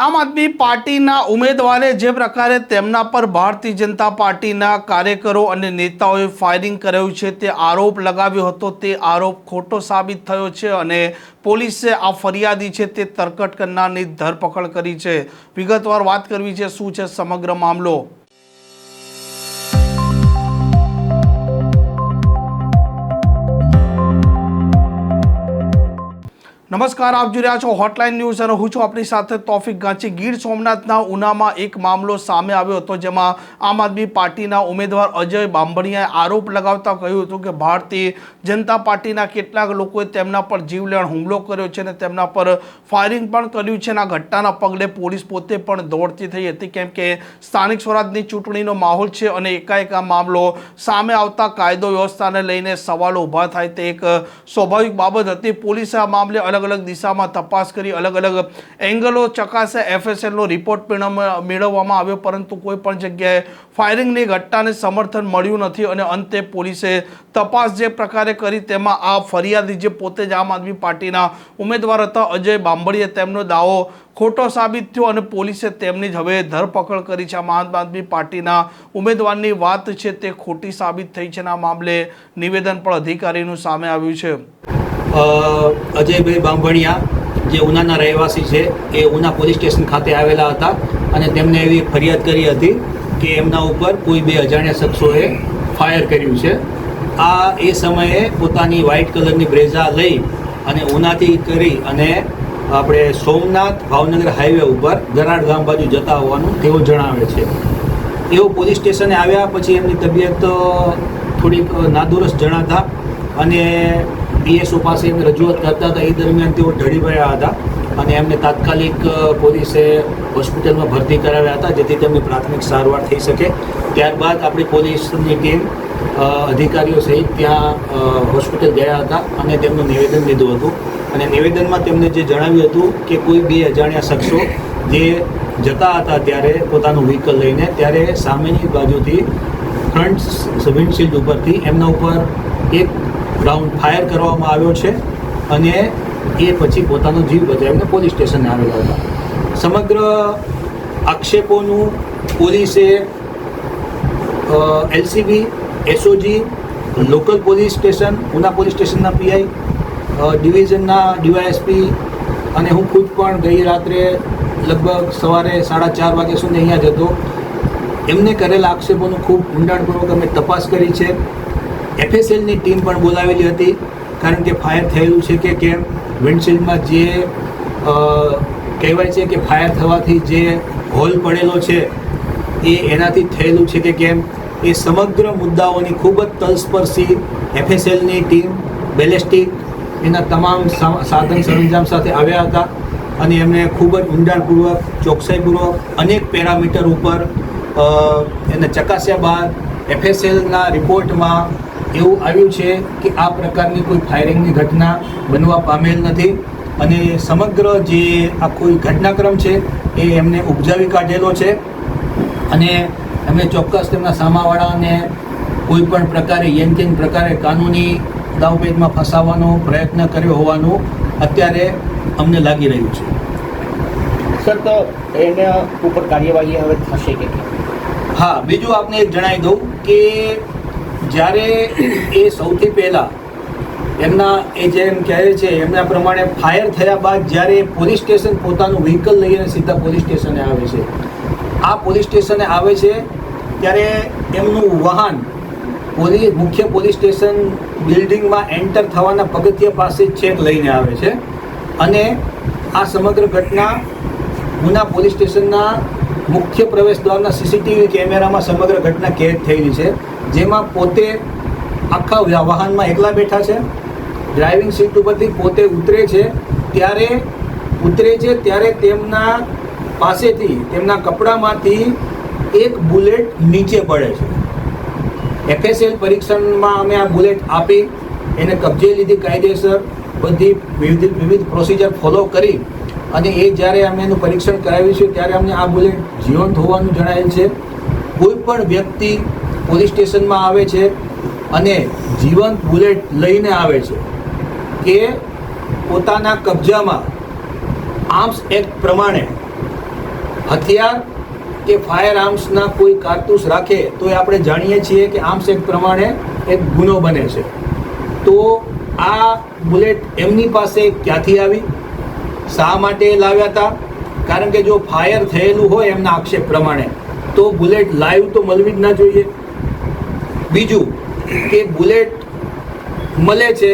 આમ આદમી પાર્ટીના ઉમેદવારે જે પ્રકારે તેમના પર ભારતીય જનતા પાર્ટીના કાર્યકરો અને નેતાઓએ ફાયરિંગ કર્યું છે તે આરોપ લગાવ્યો હતો, તે આરોપ ખોટો સાબિત થયો છે અને પોલીસે આ ફરિયાદી છે તે તરકટ કરનારની ધરપકડ કરી છે। વિગતવાર વાત કરવી છે, શું છે સમગ્ર મામલો। નમસ્કાર, આપ જોઈ રહ્યા છો હોટલાઇન ન્યૂઝ અને હું છું આપણી સાથે તોફિક ગાંચી। ગીર સોમનાથના ઉનામાં એક મામલો સામે આવ્યો હતો, જેમાં આમ આદમી પાર્ટીના ઉમેદવાર અજય બાંભણિયાએ આરોપ લગાવતા કહ્યું હતું કે ભારતીય જનતા પાર્ટીના કેટલાક લોકોએ તેમના પર જીવલેણ હુમલો કર્યો છે અને તેમના પર ફાયરિંગ પણ કર્યું છે। આ ઘટનાના પગલે પોલીસ પોતે પણ દોડતી થઈ હતી, કેમ કે સ્થાનિક સ્વરાજની ચૂંટણીનો માહોલ છે અને એકાએક આ મામલો સામે આવતા કાયદો વ્યવસ્થાને લઈને સવાલો ઊભા થાય તે એક સ્વાભાવિક બાબત હતી। પોલીસે આ મામલે अलग अलग दिशा में तपास करी, अलग अलग एंगलो चकासे एफएसएल नो रिपोर्ट मेळववामां आव्यो, परंतु कोईपण जग्याए फायरिंगनी घटनाने समर्थन मळ्युं नथी अने अंते पोलीसे तपास जे प्रकारे करी तेमां आ फरियादी जे पोते ज आम आदमी पार्टीना उमेदवार हता अजय बांभणिया तेमनो दावो खोटो साबित थयो અને પોલીસે તેમની જ હવે ધરપકડ કરી છે। આમ આદમી પાર્ટીના ઉમેદવારની વાત છે તે ખોટી સાબિત થઈ છે અને આ મામલે નિવેદન પણ અધિકારીનું સામે આવ્યું છે। અજયભાઈ બાંભણિયા જે ઉનાના રહેવાસી છે એ ઉના પોલીસ સ્ટેશન ખાતે આવેલા હતા અને તેમને એવી ફરિયાદ કરી હતી કે એમના ઉપર કોઈ બે અજાણ્યા શખ્સોએ ફાયર કર્યું છે। આ એ સમયે પોતાની વ્હાઇટ કલરની બ્રેઝા લઈ અને ઉનાથી કરી અને આપણે સોમનાથ ભાવનગર હાઈવે ઉપર ગરાડ ગામ બાજુ જતા હોવાનું તેઓ જણાવે છે। એઓ પોલીસ સ્ટેશને આવ્યા પછી એમની તબિયત થોડીક નાદુરસ્ત જણાતા અને પીએસઓ પાસે એમને રજૂઆત કરતા હતા। એ દરમિયાન તેઓ ઢળી ગયા હતા અને એમને તાત્કાલિક પોલીસે હોસ્પિટલમાં ભરતી કરાવ્યા હતા, જેથી તેમની પ્રાથમિક સારવાર થઈ શકે। ત્યારબાદ આપણી પોલીસની ટીમ અધિકારીઓ સહિત ત્યાં હોસ્પિટલ ગયા હતા અને તેમનું નિવેદન લીધું હતું અને નિવેદનમાં તેમને જે જણાવ્યું હતું કે કોઈ બે અજાણ્યા શખ્સો જે જતા હતા ત્યારે પોતાનું વ્હીકલ લઈને, ત્યારે સામેની બાજુથી ફ્રન્ટ વિન્ડશીલ્ડ ઉપરથી એમના ઉપર એક રાઉન્ડ ફાયર કરવામાં આવ્યો છે અને એ પછી પોતાનો જીવ બચાવીને પોલીસ સ્ટેશને આવેલા હતા। સમગ્ર આક્ષેપોનું પોલીસે LCB, SOG, local police station, Una police સ્ટેશનના પીઆઈ, ડિવિઝનના ડીવાયએસપી અને હું ખુદ પણ ગઈ રાત્રે લગભગ સવારે 4:30 વાગ્યા સુધી અહીંયા જ હતો। એમને કરેલા આક્ષેપોનું ખૂબ ઊંડાણપૂર્વક અમે તપાસ કરી છે। એફએસએલની ટીમ પણ બોલાવેલી હતી, કારણ કે ફાયર થયેલું છે કે કેમ, વિન્ડશીલ્ડમાં જે કહેવાય છે કે ફાયર થવાથી જે હોલ પડેલો છે એ એનાથી થયેલું છે કે કેમ, એ સમગ્ર મુદ્દાઓની ખૂબ જ તલસ્પર્શી એફએસએલની ટીમ બેલેસ્ટિક એના તમામ સાધન સરંજામ સાથે આવ્યા હતા અને એમણે ખૂબ જ ઊંડાણપૂર્વક, ચોકસાઈપૂર્વક અનેક પેરામીટર ઉપર એને ચકાસ્યા બાદ એફએસએલના રિપોર્ટમાં એવું આવ્યું છે કે આ પ્રકારની કોઈ ફાયરિંગની ઘટના બનવા પામેલ નથી અને સમગ્ર જે આ કોઈ ઘટનાક્રમ છે એ એમને ઉપજાવી કાઢેલો છે અને એમણે ચોક્કસ તેમના સામાવાળાને કોઈ પણ પ્રકારે યેનકેન પ્રકારે કાનૂની દાવપેચમાં ફસાવવાનો પ્રયત્ન કર્યો હોવાનું અત્યારે અમને લાગી રહ્યું છે। સર, તો એના ઉપર કાર્યવાહી હવે થશે કે હા, બીજું આપને એક જણાવી દઉં કે જ્યારે એ સૌથી પહેલાં એમના એ જેમ કહે છે એમના પ્રમાણે ફાયર થયા બાદ જ્યારે પોલીસ સ્ટેશન પોતાનું વ્હીકલ લઈને સીધા પોલીસ સ્ટેશને આવે છે, આ પોલીસ સ્ટેશને આવે છે ત્યારે એમનું વાહન મુખ્ય પોલીસ સ્ટેશન બિલ્ડિંગમાં એન્ટર થવાના પગથિયા પાસે છેક લઈને આવે છે અને આ સમગ્ર ઘટના ઉના પોલીસ સ્ટેશનના મુખ્ય પ્રવેશ દ્વારના સીસીટીવી કેમેરામાં સમગ્ર ઘટના કેદ થયેલી છે, જેમાં પોતે આખા વાહનમાં એકલા બેઠા છે, ડ્રાઇવિંગ સીટ ઉપરથી પોતે ઉતરે છે ત્યારે તેમના પાસેથી તેમના કપડામાંથી એક બુલેટ નીચે પડે છે। એફએસએલ પરીક્ષણમાં અમે આ બુલેટ આપી એને કબજે લીધી, કાયદેસર બધી વિવિધ પ્રોસિજર ફોલો કરી અને એ જ્યારે અમે એનું પરીક્ષણ કરાવ્યું છે ત્યારે અમને આ બુલેટ જીવંત હોવાનું જણાયેલ છે। કોઈ પણ વ્યક્તિ પોલીસ સ્ટેશનમાં આવે છે અને જીવંત બુલેટ લઈને આવે છે કે પોતાના કબજામાં આર્મ્સ એક્ટ પ્રમાણે હથિયાર કે ફાયર આર્મ્સના કોઈ કારતૂસ રાખે તો એ આપણે જાણીએ છીએ કે આર્મ્સ એક્ટ પ્રમાણે એક ગુનો બને છે. તો આ બુલેટ એમની પાસે ક્યાંથી આવી, શા માટે લાવ્યા હતા? કારણ કે જો ફાયર થયેલું હોય એમના આક્ષેપ પ્રમાણે તો બુલેટ લાઈવ તો મળવી જ ના જોઈએ. બીજું કે બુલેટ મળે છે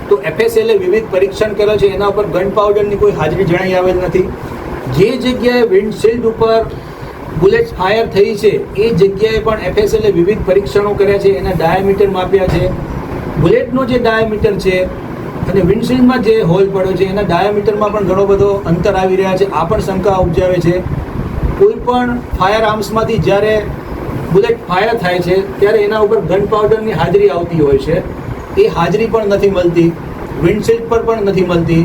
તો FSLએ વિવિધ પરીક્ષણ કરે છે, એના ઉપર ગન પાવડરની કોઈ હાજરી જણાઈ આવેલ નથી. જે જગ્યાએ વિન્ડશીલ્ડ ઉપર બુલેટ ફાયર થઈ છે એ જગ્યાએ પણ FSLએ વિવિધ પરીક્ષણો કર્યા છે, એના ડાયામીટર માપ્યા છે. બુલેટનો જે ડાયામીટર છે અને વિન્ડશીલ્ડમાં જે હોલ પડ્યો છે એના ડાયામીટરમાં પણ ઘણો બધો અંતર આવી રહ્યા છે. આ પણ શંકા ઉપજાવે છે. કોઈ પણ ફાયર આર્મ્સમાંથી જ્યારે બુલેટ ફાયર થાય છે ત્યારે એના ઉપર ગન પાવડરની હાજરી આવતી હોય છે, એ હાજરી પણ નથી મળતી, વિન્ડશીલ્ડ પર પણ નથી મળતી.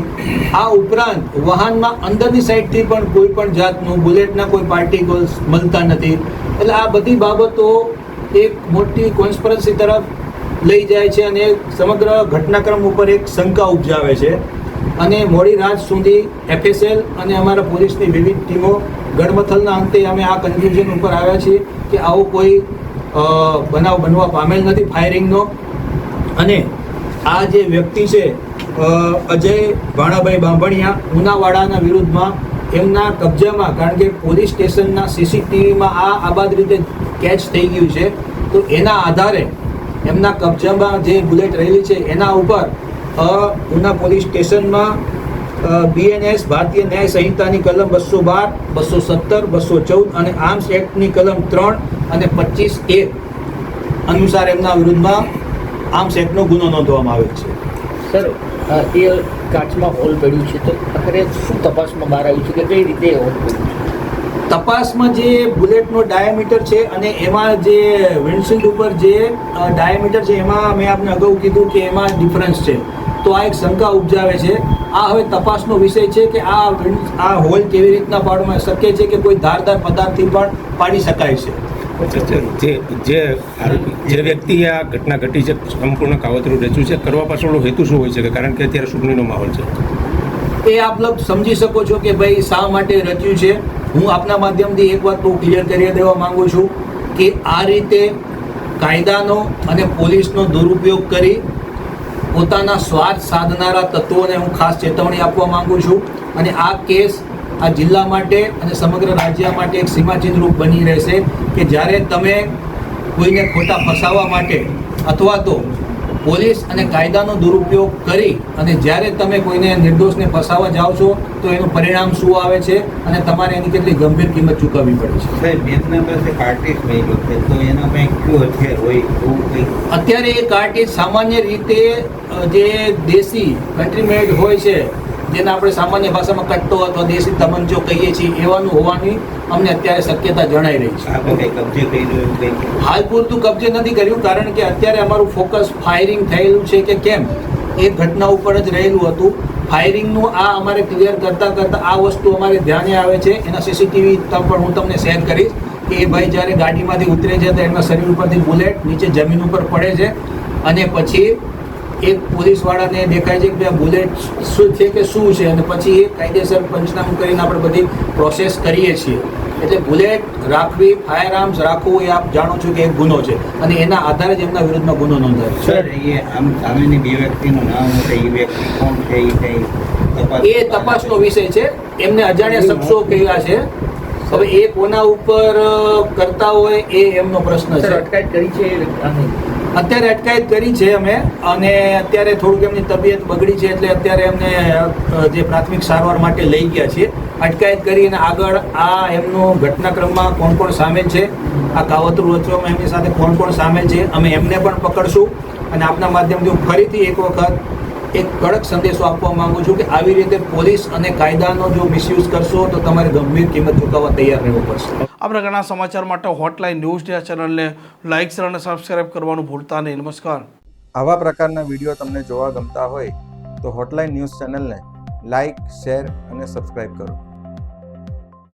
આ ઉપરાંત વાહનમાં અંદરની સાઈડથી પણ કોઈ પણ જાતનું બુલેટના કોઈ પાર્ટિકલ્સ મળતા નથી. એટલે આ બધી બાબતો એક મોટી કોન્સ્પિરસી તરફ લઈ જાય છે અને સમગ્ર ઘટનાક્રમ ઉપર એક શંકા ઉપજાવે છે. અને મોડી રાત સુધી FSL અને અમારા પોલીસની વિવિધ ટીમો ગણમથલના અંતે અમે આ કન્ક્લુઝન ઉપર આવ્યા છીએ કે આવો કોઈ બનાવ બનવા પામેલ નથી ફાયરિંગનો. અને આ જે વ્યક્તિ છે અજય ભાણાભાઈ બાંભણિયા ઉનાવાડાના વિરુદ્ધમાં એમના કબજામાં, કારણ કે પોલીસ સ્ટેશનના CCTVમાં આ આબાદ રીતે કેચ થઈ ગયું છે, તો એના આધારે એમના કબજામાં જે બુલેટ રહેલી છે એના ઉપર ઉના પોલીસ સ્ટેશનમાં BNS ભારતીય ન્યાય સંહિતાની કલમ 212, 217, 214 અને આર્મ્સ એક્ટની કલમ 3 અને 25A અનુસાર એમના વિરુદ્ધમાં આર્મ્સ એક્ટનો ગુનો નોંધવામાં આવ્યો છે. સર, એ કાચમાં હોલ પડ્યું છે તો આખરે શું તપાસમાં બહાર આવ્યું છે કે કઈ રીતે હોલ પડ્યું છે? તપાસમાં જે બુલેટનો ડાયામીટર છે અને એમાં જે વિન્ડશીલ્ડ ઉપર જે ડાયામીટર છે એમાં મેં આપને અગાઉ કીધું કે એમાં ડિફરન્સ છે, તો આ એક શંકા ઉપજાવે છે. આ હવે તપાસનો વિષય છે કે આ હોલ કેવી રીતના પાડવામાં શક્ય છે કે કોઈ ધારદાર પદાર્થથી પણ પાડી શકાય છે. જે વ્યક્તિએ આ ઘટના ઘટી છે સંપૂર્ણ કાવતરું રચ્યું છે, કરવા પાછળનો હેતુ શું હોય છે? કે કારણ કે અત્યારે ચૂંટણીનો માહોલ છે, એ આપ લોગ સમજી શકો છો કે ભાઈ શા માટે રચ્યું છે. હું આપના માધ્યમથી એક વાત બહુ ક્લિયર કરી દેવા માંગુ છું કે આ રીતે કાયદાનો અને પોલીસનો દુરુપયોગ કરી પોતાના સ્વાર્થ સાધનારા તત્વોને હું ખાસ ચેતવણી આપવા માંગુ છું. અને આ કેસ આ જિલ્લા માટે અને સમગ્ર રાજ્ય માટે એક સીમાચિહ્ન રૂપ બની રહેશે કે જ્યારે તમે કોઈને ખોટા ફસાવવા માટે અથવા તો પોલીસ અને કાયદાનો દુરુપયોગ કરી અને જ્યારે તમે કોઈને નિર્દોષને ફસાવવા જાઓ છો તો એનું પરિણામ શું આવે છે અને તમારે એની કેટલી ગંભીર કિંમત ચૂકવવી પડે છે. સાહેબ, એમના પાસે કાર્ટિસ મળ્યો છે તો એના પાસે કયું હથિયાર હોય એવું કંઈ? અત્યારે એ કાર્ટિજ સામાન્ય રીતે જે દેશી કન્ટ્રી મેડ હોય છે, જેને આપણે સામાન્ય ભાષામાં કટ્ટો અથવા દેશી તમંચો કહીએ છીએ, એવાનું હોવાની અમને અત્યારે શક્યતા જણાઈ રહી છે. આપણે કંઈ કબજે કર્યું એવું કંઈ? હાલ પૂરતું કબજે નથી કર્યું, કારણ કે અત્યારે અમારું ફોકસ ફાયરિંગ થયેલું છે કે કેમ એ ઘટના ઉપર જ રહેલું હતું. ફાયરિંગનું આ અમારે ક્લિયર કરતાં આ વસ્તુ અમારે ધ્યાને આવે છે. એના CCTV પણ હું તમને શેર કરીશ કે એ ભાઈ જ્યારે ગાડીમાંથી ઉતરે છે તો એમના શરીર ઉપરથી બુલેટ નીચે જમીન ઉપર પડે છે અને પછી એક પોલીસવાળાને દેખાય છે કે આ બુલેટ શું છે કે શું છે, અને પછી એ કાયદેસર પંચનામું કરીને આપણે બધી પ્રોસેસ કરીએ છીએ. એટલે બુલેટ રાખવી, ફાયર આર્મ્સ રાખવું એ આપ જાણો છો કે એક ગુનો છે અને એના આધારે જ એમના વિરુદ્ધમાં ગુનો નોંધાયો છે. સર, એ આમ સામેની બે વ્યક્તિનું નામ હતું, એ વ્યક્તિ કોણ છે એ કંઈ તપાસ? એ તપાસનો વિષય છે. એમને અજાણ્યા શખ્સો કહ્યા છે. હવે એ કોના ઉપર કરતા હોય એ એમનો પ્રશ્ન સર, છે. અટકાયત કરી છે અત્યારે અટકાયત કરી છે અમે, અને અત્યારે થોડુંક એમની તબિયત બગડી છે એટલે અત્યારે એમને જે પ્રાથમિક સારવાર માટે લઈ ગયા છીએ. અટકાયત કરીને આગળ આ એમનો ઘટનાક્રમમાં કોણ કોણ સામેલ છે, આ કાવતરું રચવામાં એમની સાથે કોણ કોણ સામેલ છે, અમે એમને પણ પકડશું. અને આપના માધ્યમથી હું ફરીથી એક વખત એક કડક સંદેશો આપવા માંગુ છું કે આવી રીતે પોલીસ અને કાયદાનો જો મિસયુઝ કરશો તો તમારે ગંભીર કિંમત ચૂકવવા તૈયાર રહેવું પડશે. આ પ્રકારના સમાચાર માટે હોટલાઇન ન્યૂઝ ચેનલને લાઇક, શેર અને સબસ્ક્રાઇબ કરવાનું ભૂલતા નહીં. નમસ્કાર. આવા પ્રકારના વિડીયો તમને જોવા ગમતા હોય તો હોટલાઇન ન્યૂઝ ચેનલને લાઇક, શેર અને સબસ્ક્રાઇબ કરો.